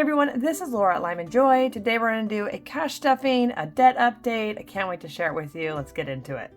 everyone, this is Laura at LymanJoy. Today we're going to do a cash stuffing, a debt update. I can't wait to share it with you. Let's get into it.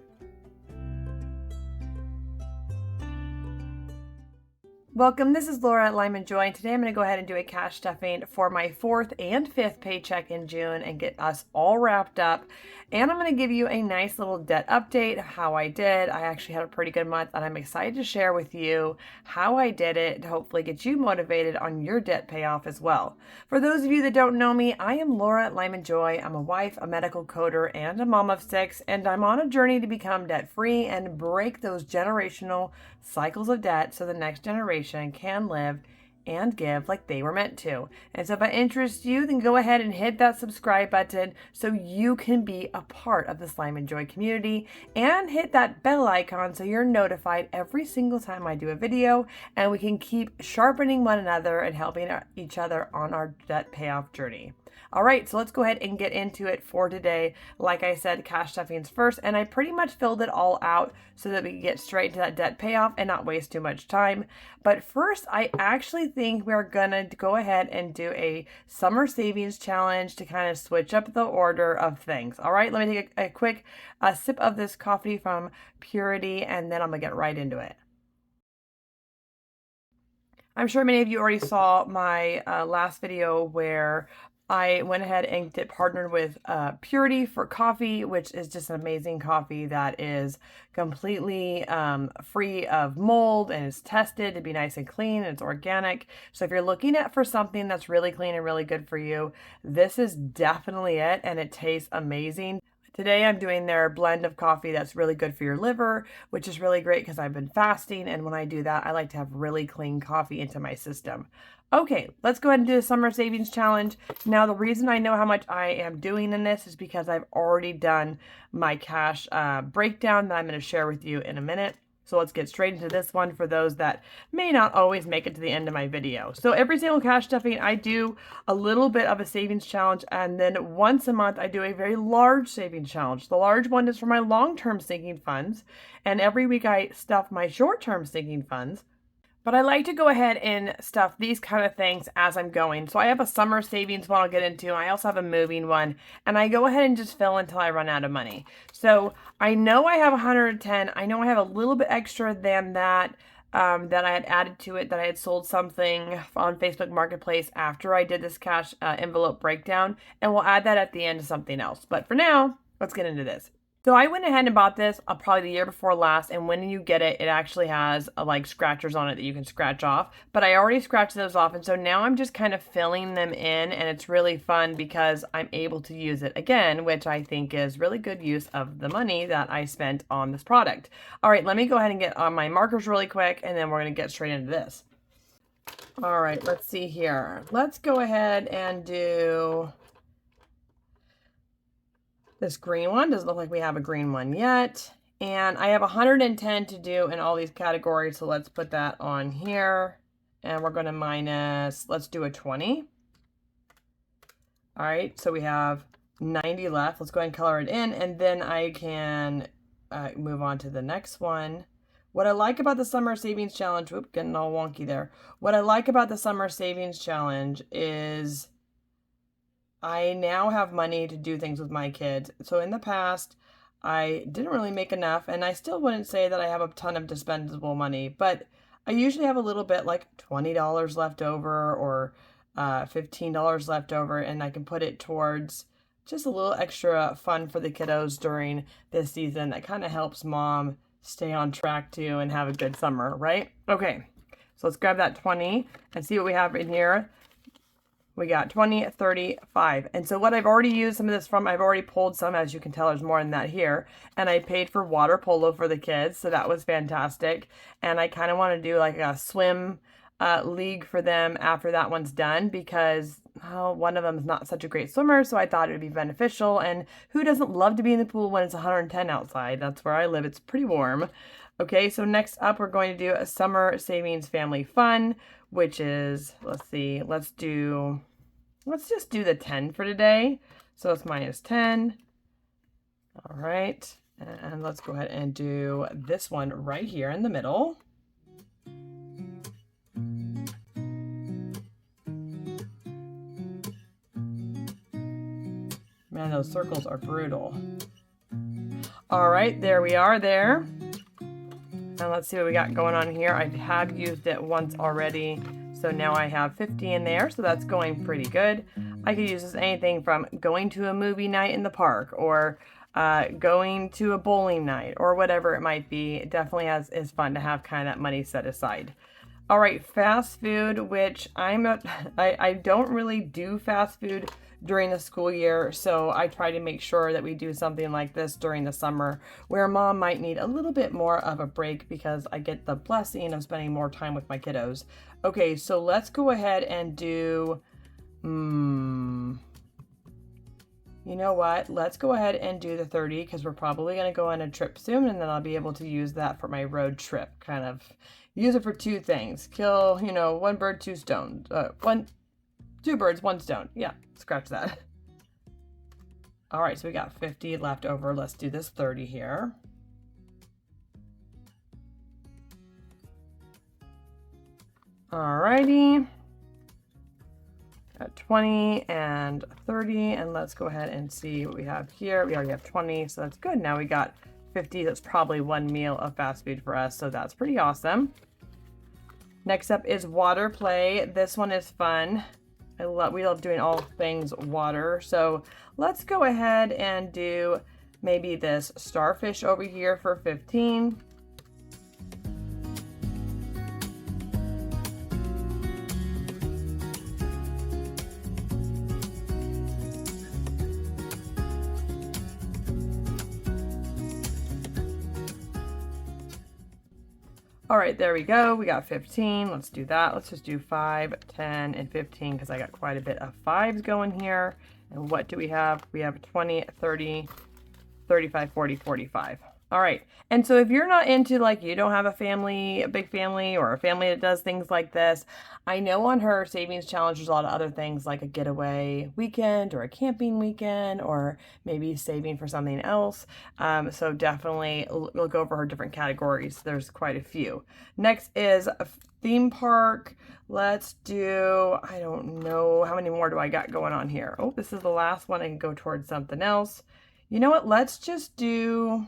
Welcome, this is Laura at LymanJoy. Today I'm going to go ahead and do a cash stuffing for my 4th and 5th paycheck in June and get us all wrapped up. And I'm going to give you a nice little debt update of how I did. I actually had a pretty good month and I'm excited to share with you how I did it to hopefully get you motivated on your debt payoff as well. For those of you that don't know me, I am Laura at LymanJoy. I'm a wife, a medical coder, and a mom of 6, and I'm on a journey to become debt-free and break those generational cycles of debt so the next generation can live and give like they were meant to. And so if that interests you, then go ahead and hit that subscribe button so you can be a part of this LymanJoy community, and hit that bell icon so you're notified every single time I do a video, and we can keep sharpening one another and helping each other on our debt payoff journey. All right, so let's go ahead and get into it for today. Like I said, cash stuffings first, and I pretty much filled it all out so that we can get straight to that debt payoff and not waste too much time. But first, I actually think we're gonna go ahead and do a summer savings challenge to kind of switch up the order of things. All right, let me take a quick sip of this coffee from Purity, and then I'm gonna get right into it. I'm sure many of you already saw my last video where I went ahead and partnered with Purity for coffee, which is just an amazing coffee that is completely free of mold and is tested to be nice and clean, and it's organic. So if you're looking for something that's really clean and really good for you, this is definitely it, and it tastes amazing. Today I'm doing their blend of coffee that's really good for your liver, which is really great because I've been fasting, and when I do that, I like to have really clean coffee into my system. Okay, let's go ahead and do the summer savings challenge. Now, the reason I know how much I am doing in this is because I've already done my cash breakdown that I'm going to share with you in a minute. So let's get straight into this one for those that may not always make it to the end of my video. So every single cash stuffing, I do a little bit of a savings challenge, and then once a month I do a very large savings challenge. The large one is for my long-term sinking funds, and every week I stuff my short-term sinking funds. But I like to go ahead and stuff these kind of things as I'm going. So I have a summer savings one I'll get into. I also have a moving one. And I go ahead and just fill until I run out of money. So I know I have 110. I know I have a little bit extra than that that I had added to it, that I had sold something on Facebook Marketplace after I did this cash envelope breakdown. And we'll add that at the end to something else. But for now, let's get into this. So I went ahead and bought this probably the year before last, and when you get it, it actually has like scratchers on it that you can scratch off. But I already scratched those off, and so now I'm just kind of filling them in, and it's really fun because I'm able to use it again, which I think is really good use of the money that I spent on this product. All right, let me go ahead and get on my markers really quick, and then we're going to get straight into this. All right, let's see here. Let's go ahead and do this green one. Doesn't look like we have a green one yet. And I have 110 to do in all these categories, so let's put that on here. And we're going to minus, let's do a 20. All right, so we have 90 left. Let's go ahead and color it in, and then I can move on to the next one. What I like about the Summer Savings Challenge, whoop, getting all wonky there. What I like about the Summer Savings Challenge is I now have money to do things with my kids. So in the past, I didn't really make enough, and I still wouldn't say that I have a ton of dispensable money, but I usually have a little bit, like $20 left over or $15 left over, and I can put it towards just a little extra fun for the kiddos during this season. That kind of helps mom stay on track too and have a good summer, right? Okay, so let's grab that 20 and see what we have in here. We got 20, 30, 5. And so what I've already used some of this from, I've already pulled some, as you can tell, there's more than that here. And I paid for water polo for the kids, so that was fantastic. And I kind of want to do like a swim league for them after that one's done, because one of them is not such a great swimmer, so I thought it would be beneficial. And who doesn't love to be in the pool when it's 110 outside? That's where I live. It's pretty warm. Okay, so next up, we're going to do a summer savings family fun, which is, let's see, let's just do the 10 for today. So it's minus 10. All right, and let's go ahead and do this one right here in the middle. those circles are brutal. All right, there we are there. And let's see what we got going on here. I have used it once already, so now I have 50 in there, so that's going pretty good. I could use this anything from going to a movie night in the park, or going to a bowling night, or whatever it might be. It definitely is fun to have kind of that money set aside. All right, fast food, which I don't really do fast food during the school year, so I try to make sure that we do something like this during the summer, where mom might need a little bit more of a break because I get the blessing of spending more time with my kiddos. Okay, so let's go ahead and do, you know what? Let's go ahead and do the 30 because we're probably going to go on a trip soon, and then I'll be able to use that for my road trip. Kind of use it for two things. Kill, one bird, two stones. Two birds, one stone. Yeah, scratch that. All right, so we got 50 left over. Let's do this 30 here. All righty. Got 20 and 30, and let's go ahead and see what we have here. We already have 20, so that's good. Now we got 50. That's probably one meal of fast food for us, so that's pretty awesome. Next up is water play. This one is fun. We love doing all things water, so let's go ahead and do maybe this starfish over here for 15. All right, there we go. We got 15. Let's do that. Let's just do 5, 10, and 15 because I got quite a bit of 5s going here. And what do we have? We have 20, 30, 35, 40, 45. All right. And so if you're not into, like, you don't have a big family, or a family that does things like this, I know on her savings challenge there's a lot of other things like a getaway weekend or a camping weekend, or maybe saving for something else. So definitely look over her different categories. There's quite a few. Next is a theme park. Let's do, I don't know, how many more do I got going on here? Oh, this is the last one. I can go towards something else. You know what? Let's just do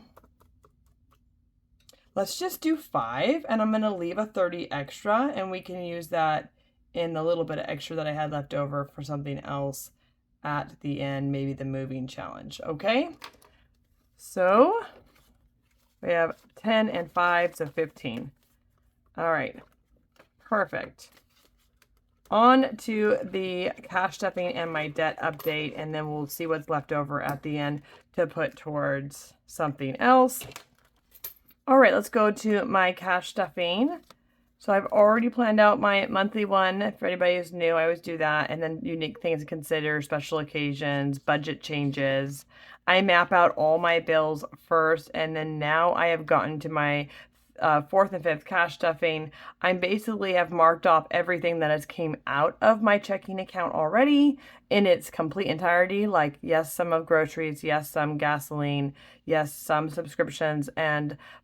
5, and I'm going to leave a 30 extra, and we can use that in the little bit of extra that I had left over for something else at the end, maybe the moving challenge. Okay, so we have 10 and 5, so 15. All right, perfect. On to the cash stuffing and my debt update, and then we'll see what's left over at the end to put towards something else. All right, let's go to my cash stuffing. So I've already planned out my monthly one. If anybody is new, I always do that. And then unique things to consider, special occasions, budget changes. I map out all my bills first, and then now I have gotten to my 4th and 5th cash stuffing. I basically have marked off everything that has came out of my checking account already in its complete entirety. Like, yes, some of groceries, yes, some gasoline, yes, some subscriptions,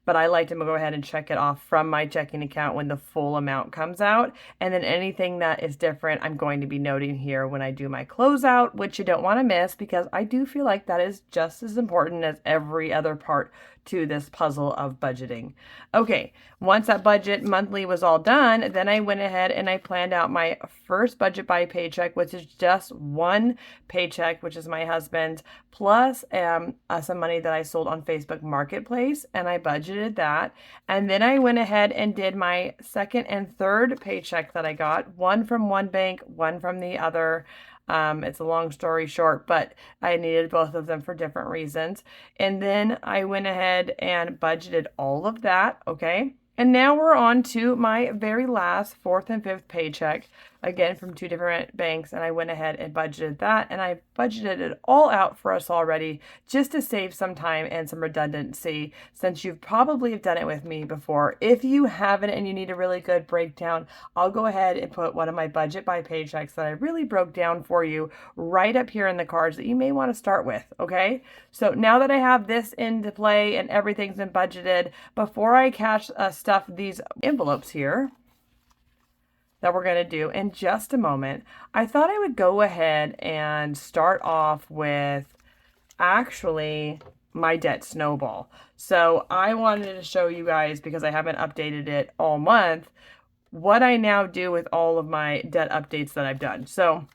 but I like to go ahead and check it off from my checking account when the full amount comes out. And then anything that is different, I'm going to be noting here when I do my closeout, which you don't want to miss, because I do feel like that is just as important as every other part to this puzzle of budgeting. Okay, once that budget monthly was all done, then I went ahead and I planned out my first budget by paycheck, which is just one paycheck, which is my husband's, plus some money that I sold on Facebook Marketplace, and I budgeted that. And then I went ahead and did my second and third paycheck that I got, one from one bank, one from the other. It's a long story short, but I needed both of them for different reasons. And then I went ahead and budgeted all of that, okay? And now we're on to my very last 4th and 5th paycheck, again from 2 different banks, and I went ahead and budgeted that, and I budgeted it all out for us already just to save some time and some redundancy, since you probably have done it with me before. If you haven't and you need a really good breakdown, I'll go ahead and put one of my budget by paychecks that I really broke down for you right up here in the cards that you may want to start with, okay? So now that I have this into play and everything's been budgeted, before I cash stuff these envelopes here that we're going to do in just a moment, I thought I would go ahead and start off with actually my debt snowball. So I wanted to show you guys, because I haven't updated it all month, what I now do with all of my debt updates that I've done. So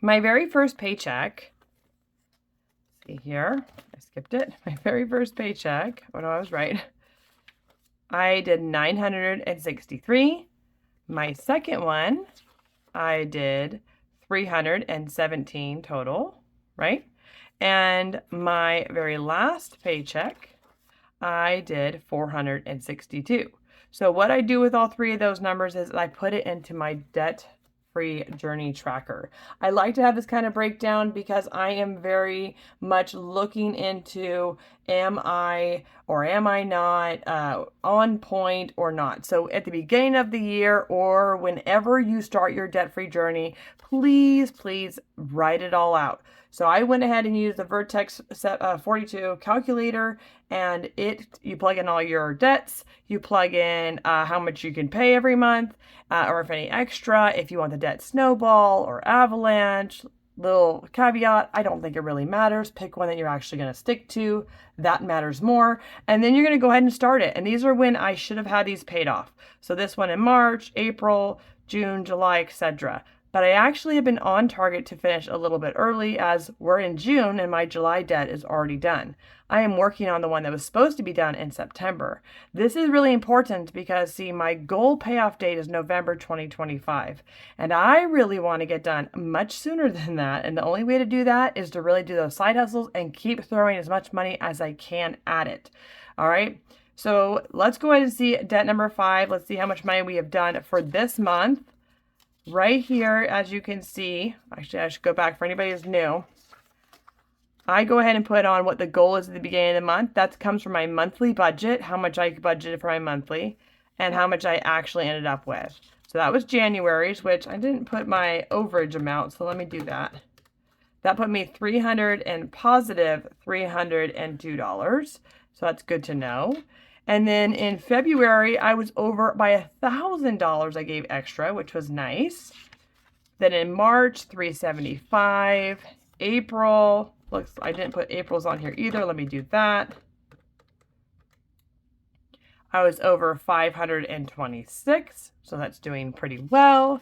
my very first paycheck, see here, I skipped it. My very first paycheck, oh no, I was right. I did 963. My second one, I did 317 total, right? And my very last paycheck, I did 462. So what I do with all three of those numbers is I put it into my debt-free journey tracker. I like to have this kind of breakdown because I am very much looking into, am I or am I not on point or not? So at the beginning of the year or whenever you start your debt-free journey, please, please write it all out. So I went ahead and used the Vertex 42 calculator, and you plug in all your debts, you plug in how much you can pay every month, or if any extra, if you want the debt snowball or avalanche. Little caveat, I don't think it really matters. Pick one that you're actually going to stick to. That matters more. And then you're going to go ahead and start it. And these are when I should have had these paid off. So this one in March, April, June, July, etc. But I actually have been on target to finish a little bit early, as we're in June and my July debt is already done. I am working on the one that was supposed to be done in September. This is really important because, see, my goal payoff date is November 2025. And I really want to get done much sooner than that. And the only way to do that is to really do those side hustles and keep throwing as much money as I can at it. All right. So let's go ahead and see debt number 5. Let's see how much money we have done for this month. Right here, as you can see, actually I should go back for anybody who's new. I go ahead and put on what the goal is at the beginning of the month. That comes from my monthly budget, how much I budgeted for my monthly, and how much I actually ended up with. So that was January's, which I didn't put my overage amount, so let me do that. That put me positive $302. So that's good to know. And then in February, I was over by $1,000 I gave extra, which was nice. Then in March, $375. April, looks, I didn't put April's on here either. Let me do that. I was over 526, so that's doing pretty well.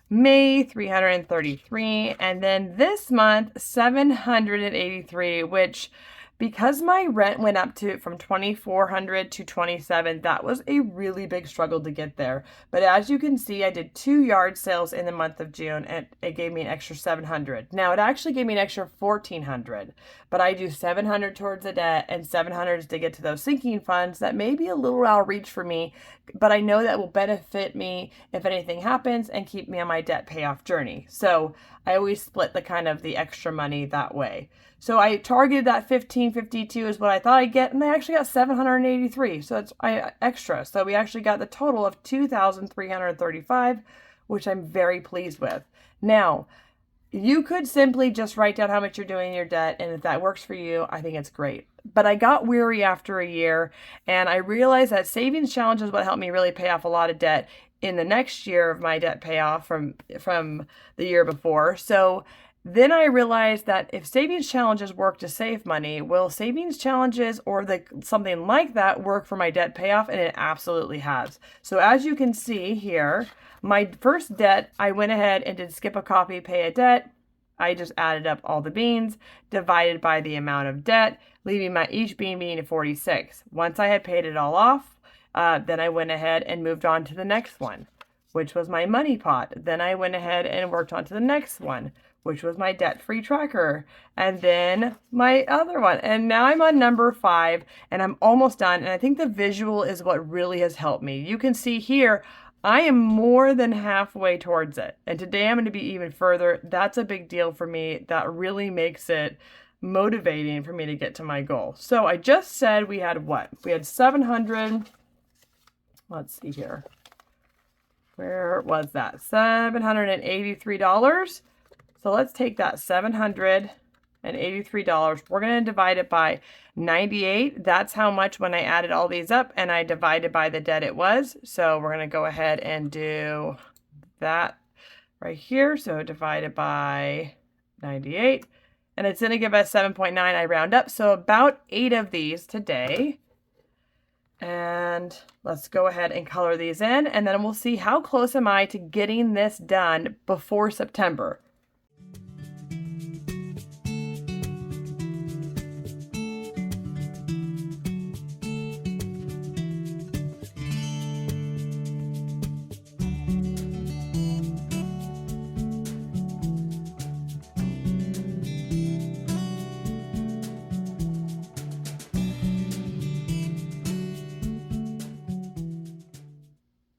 May, 333, and then this month, 783, which, because my rent went up from $2,400 to $2,700, that was a really big struggle to get there. But as you can see, I did 2 yard sales in the month of June, and it gave me an extra $700. Now, it actually gave me an extra $1,400, but I do $700 towards the debt and $700 to get to those sinking funds that may be a little out of reach for me, but I know that will benefit me if anything happens and keep me on my debt payoff journey. So I always split the extra money that way. So I targeted that $1,552 is what I thought I'd get, and I actually got $783. So it's extra. So we actually got the total of $2,335, which I'm very pleased with. Now, you could simply just write down how much you're doing in your debt, and if that works for you, I think it's great. But I got weary after a year, and I realized that savings challenge is what helped me really pay off a lot of debt in the next year of my debt payoff from the year before. So then I realized that if savings challenges work to save money, will savings challenges or something like that work for my debt payoff? And it absolutely has. So as you can see here, my first debt, I went ahead and did skip a coffee, pay a debt. I just added up all the beans, divided by the amount of debt, leaving each bean being 46. Once I had paid it all off, then I went ahead and moved on to the next one, which was my money pot. Then I went ahead and worked on to the next one, which was my debt-free tracker, and then my other one. And now I'm on number 5, and I'm almost done. And I think the visual is what really has helped me. You can see here, I am more than halfway towards it. And today I'm going to be even further. That's a big deal for me. That really makes it motivating for me to get to my goal. So I just said we had what? We had 700. Let's see here. Where was that? $783. So let's take that $783. We're going to divide it by 98. That's how much when I added all these up and I divided by the debt it was. So we're going to go ahead and do that right here. So divided by 98. And it's going to give us 7.9. I round up. So about 8 of these today. And let's go ahead and color these in. And then we'll see how close am I to getting this done before September.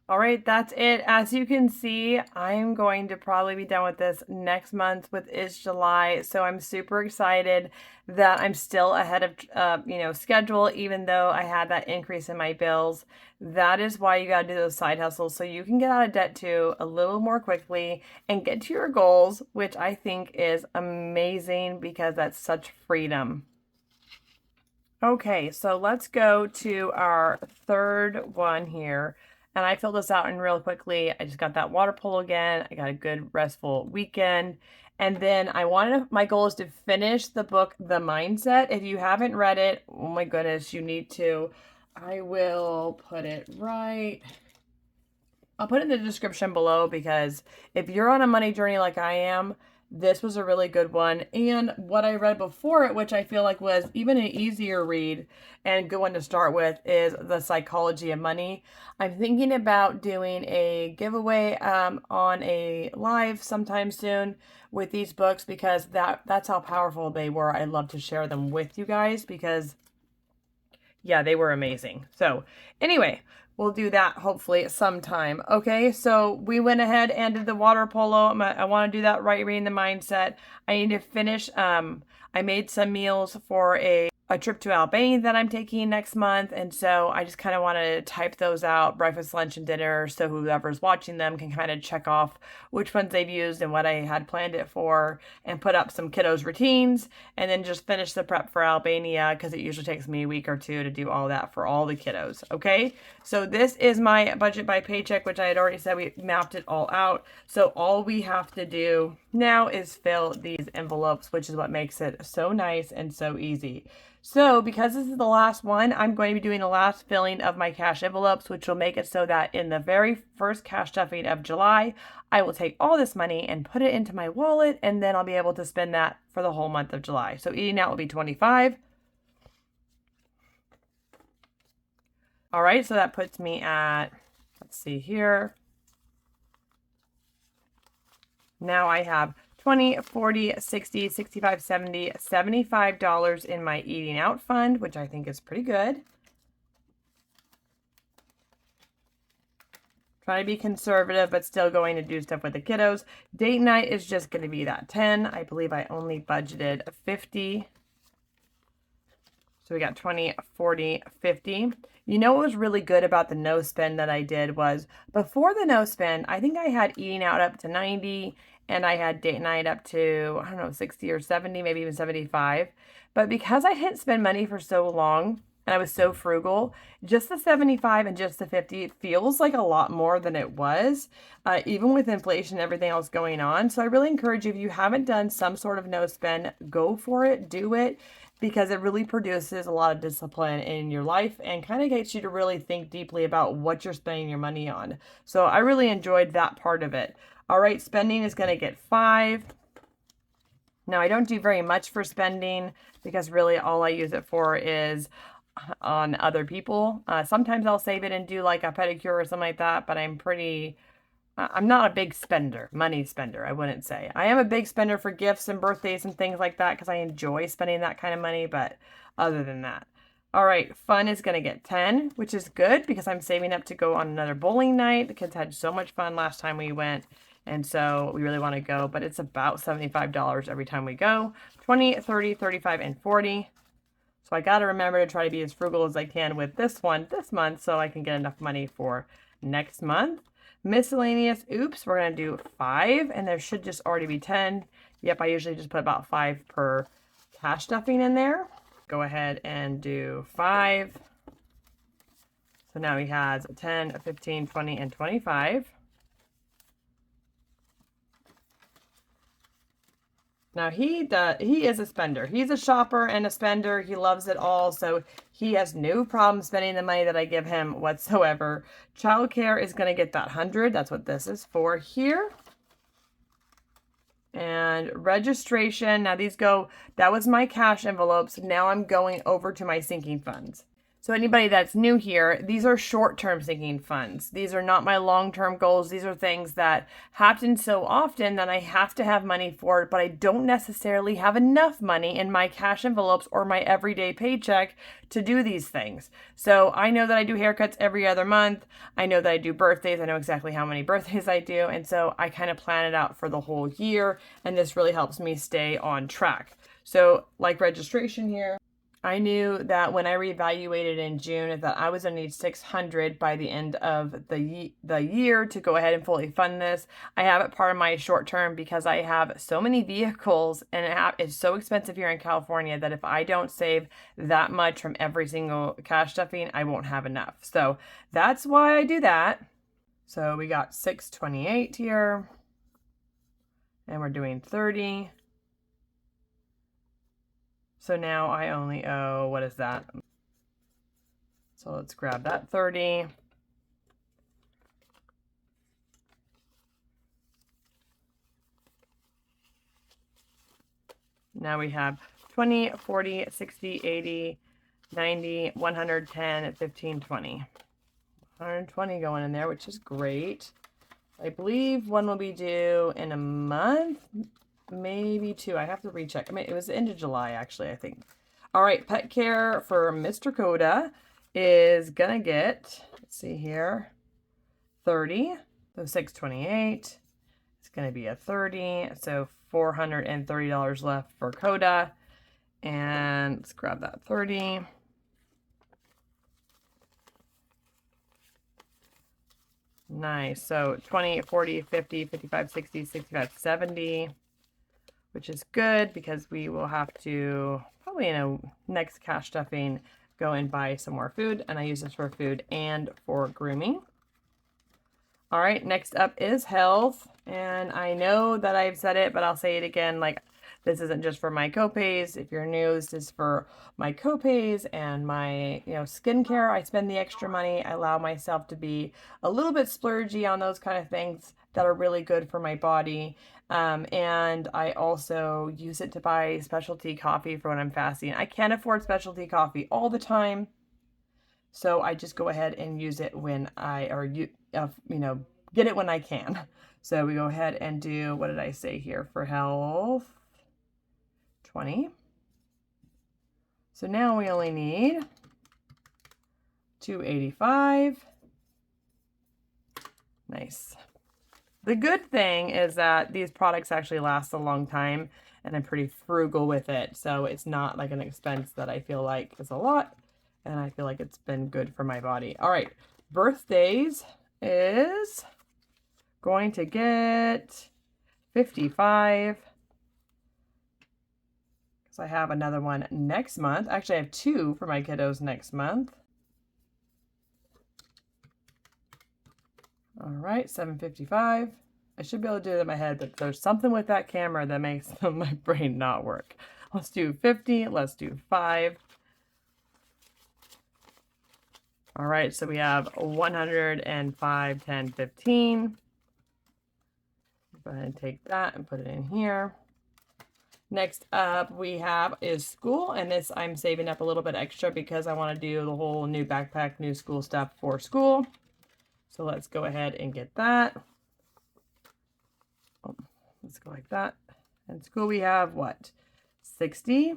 All right, that's it. As you can see, I'm going to probably be done with this next month with Is July. So I'm super excited that I'm still ahead of, schedule, even though I had that increase in my bills. That is why you got to do those side hustles so you can get out of debt too a little more quickly and get to your goals, which I think is amazing because that's such freedom. Okay, so let's go to our third one here. And I filled this out in real quickly. I just got that water polo again. I got a good restful weekend. And then my goal is to finish the book, The Mindset. If you haven't read it, oh my goodness, you need to. I will put it right. I'll put it in the description below because if you're on a money journey like I am, this was a really good one. And what I read before it, which I feel like was even an easier read and good one to start with, is The Psychology of Money. I'm thinking about doing a giveaway on a live sometime soon with these books because that's how powerful they were. I love to share them with you guys because, yeah, they were amazing. So anyway, we'll do that hopefully sometime. Okay, so we went ahead and did the water polo. I want to do that right, reading the mindset. I need to finish. I made some meals for a trip to Albania that I'm taking next month. And so I just kind of want to type those out, breakfast, lunch, and dinner, so whoever's watching them can kind of check off which ones they've used and what I had planned it for, and put up some kiddos' routines, and then just finish the prep for Albania because it usually takes me a week or two to do all that for all the kiddos. Okay, so this is my budget by paycheck, which I had already said we mapped it all out. So all we have to do now is fill these envelopes, which is what makes it so nice and so easy. So because this is the last one, I'm going to be doing the last filling of my cash envelopes, which will make it so that in the very first cash stuffing of July, I will take all this money and put it into my wallet, and then I'll be able to spend that for the whole month of July. So eating out will be $25. All right, so that puts me at, let's see here. Now I have $20, $40, $60, $65, $70, $75 in my eating out fund, which I think is pretty good. Trying to be conservative, but still going to do stuff with the kiddos. Date night is just going to be that 10. I believe I only budgeted 50. So we got 20, 40, 50. You know what was really good about the no spend that I did was before the no spend, I think I had eating out up to 90 and I had date night up to, I don't know, 60 or 70, maybe even 75. But because I didn't spend money for so long and I was so frugal, just the 75 and just the 50, it feels like a lot more than it was, even with inflation and everything else going on. So I really encourage you, if you haven't done some sort of no spend, go for it, do it, because it really produces a lot of discipline in your life and kind of gets you to really think deeply about what you're spending your money on. So I really enjoyed that part of it. All right, spending is going to get 5. Now, I don't do very much for spending because really all I use it for is on other people. Sometimes I'll save it and do like a pedicure or something like that, but I'm not a big spender, money spender, I wouldn't say. I am a big spender for gifts and birthdays and things like that because I enjoy spending that kind of money, but other than that. All right, fun is going to get 10, which is good because I'm saving up to go on another bowling night. The kids had so much fun last time we went, and so we really want to go, but it's about $75 every time we go. 20, 30, 35, and 40. So I got to remember to try to be as frugal as I can with this one this month so I can get enough money for next month. Miscellaneous, oops, we're going to do 5, and there should just already be 10. Yep, I usually just put about 5 per cash stuffing in there. Go ahead and do 5. So now he has 10, 15, 20, and 25. Now he is a spender. He's a shopper and a spender. He loves it all. So he has no problem spending the money that I give him whatsoever. Childcare is going to get that 100. That's what this is for here. And registration. Now these go, that was my cash envelopes. Now I'm going over to my sinking funds. So anybody that's new here, these are short-term sinking funds. These are not my long-term goals. These are things that happen so often that I have to have money for it, but I don't necessarily have enough money in my cash envelopes or my everyday paycheck to do these things. So I know that I do haircuts every other month. I know that I do birthdays. I know exactly how many birthdays I do. And so I kind of plan it out for the whole year. And this really helps me stay on track. So like registration here, I knew that when I reevaluated in June that I was going to need 600 by the end of the year to go ahead and fully fund this. I have it part of my short term because I have so many vehicles and it's so expensive here in California that if I don't save that much from every single cash stuffing, I won't have enough. So that's why I do that. So we got 628 here and we're doing 30. So now I only owe, what is that? So let's grab that 30. Now we have 20, 40, 60, 80, 90, 110, 15, 20. 120 going in there, which is great. I believe one will be due in a month. Maybe 2. I have to recheck. I mean, it was the end of July, actually, I think. All right, pet care for Mr. Coda is going to get, let's see here, 30. So 628. It's going to be a 30. So $430 left for Coda. And let's grab that 30. Nice. So 20, 40, 50, 55, 60, 65, 70. Which is good because we will have to probably in a next cash stuffing go and buy some more food, and I use this for food and for grooming. All right, next up is health, and I know that I've said it, but I'll say it again. Like, this isn't just for my copays. If you're new, this is for my copays and my, skincare. I spend the extra money. I allow myself to be a little bit splurgy on those kind of things that are really good for my body. And I also use it to buy specialty coffee for when I'm fasting. I can't afford specialty coffee all the time. So I just go ahead and use it when get it when I can. So we go ahead and do, what did I say here for health? 20. So now we only need 285. Nice. The good thing is that these products actually last a long time and I'm pretty frugal with it. So it's not like an expense that I feel like is a lot. And I feel like it's been good for my body. All right, birthdays is going to get 55. Because I have another one next month. Actually, I have 2 for my kiddos next month. All right, 755. I should be able to do it in my head, but there's something with that camera that makes my brain not work. Let's do 50. Let's do 5. All right, so we have 105, 10, 15. Go ahead and take that and put it in here. Next up we have is school, and this I'm saving up a little bit extra because I want to do the whole new backpack, new school stuff for school. So let's go ahead and get that. Oh, let's go like that. And school we have what? 60.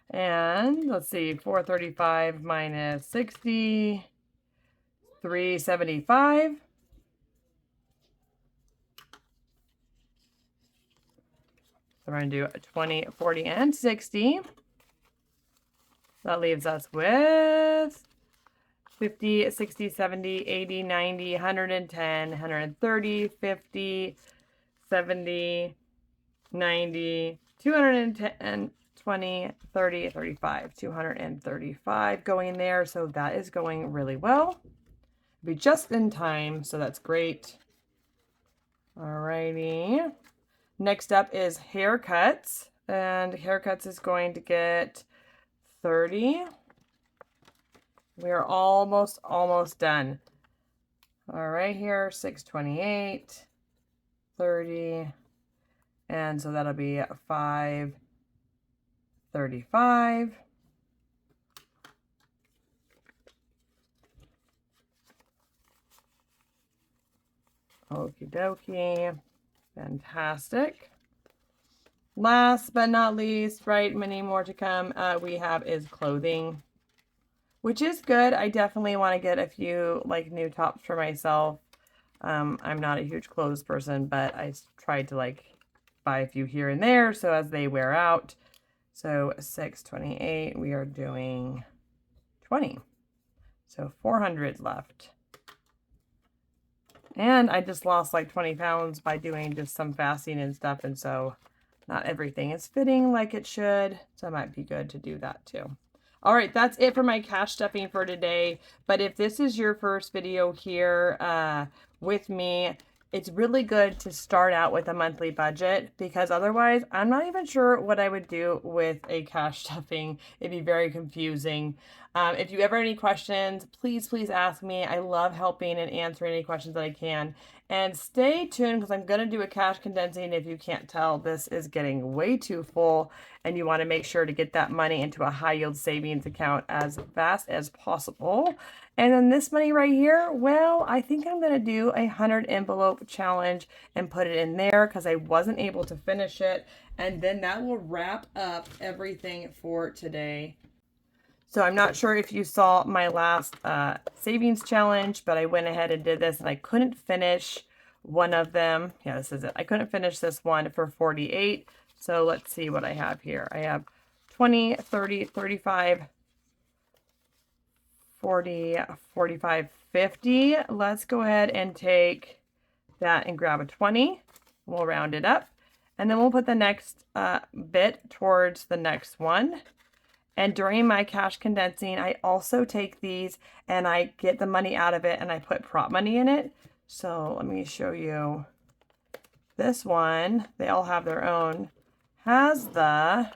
And let's see, 435 minus 60, 375. So we're going to do 20, 40, and 60. That leaves us with 50, 60, 70, 80, 90, 110, 130, 50, 70, 90, 210, 20, 30, 35, 235 going there. So that is going really well. Be just in time, so that's great. Alrighty. Next up is haircuts, and haircuts is going to get 30. We are almost done. All right, here, 628, 30, and so that'll be 535. Okie dokie. Fantastic. Last but not least, right, many more to come, we have is clothing, which is good. I definitely want to get a few like new tops for myself. I'm not a huge clothes person, but I tried to like buy a few here and there so as they wear out. So 628, we are doing 20. So 400 left. And I just lost like 20 pounds by doing just some fasting and stuff. And so not everything is fitting like it should. So it might be good to do that too. All right, that's it for my cash stuffing for today. But if this is your first video here with me, it's really good to start out with a monthly budget, because otherwise I'm not even sure what I would do with a cash stuffing. It'd be very confusing. If you ever have any questions, please ask me. I love helping and answering any questions that I can. And stay tuned, because I'm going to do a cash condensing. If you can't tell, this is getting way too full, and you want to make sure to get that money into a high yield savings account as fast as possible. And then this money right here, well, I think I'm going to do a 100 envelope challenge and put it in there because I wasn't able to finish it. And then that will wrap up everything for today. So I'm not sure if you saw my last savings challenge, but I went ahead and did this and I couldn't finish one of them. Yeah, this is it. I couldn't finish this one for 48. So let's see what I have here. I have 20, 30, 35, 40, 45, 50. Let's go ahead and take that and grab a 20. We'll round it up. And then we'll put the next bit towards the next one. And during my cash condensing, I also take these and I get the money out of it and I put prop money in it. So let me show you this one. They all have their own. Has the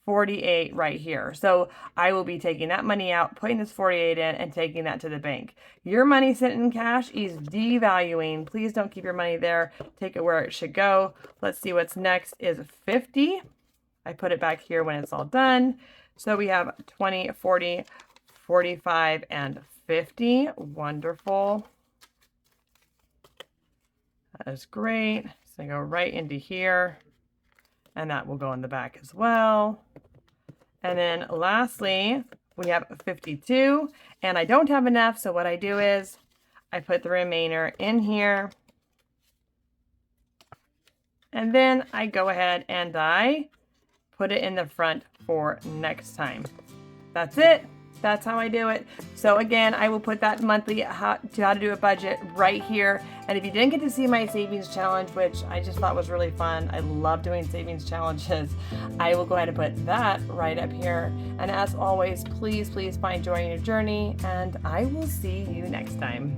48 right here. So I will be taking that money out, putting this 48 in, and taking that to the bank. Your money sitting in cash is devaluing. Please don't keep your money there. Take it where it should go. Let's see what's next is 50. I put it back here when it's all done. So we have 20, 40, 45, and 50. Wonderful. That is great. So I go right into here, and that will go in the back as well. And then lastly, we have 52, and I don't have enough. So what I do is I put the remainder in here, and then I go ahead and I put it in the front for next time. That's it. That's how I do it. So again, I will put that monthly how to do a budget right here. And if you didn't get to see my savings challenge, which I just thought was really fun, I love doing savings challenges, I will go ahead and put that right up here. And as always, please find joy in your journey, and I will see you next time.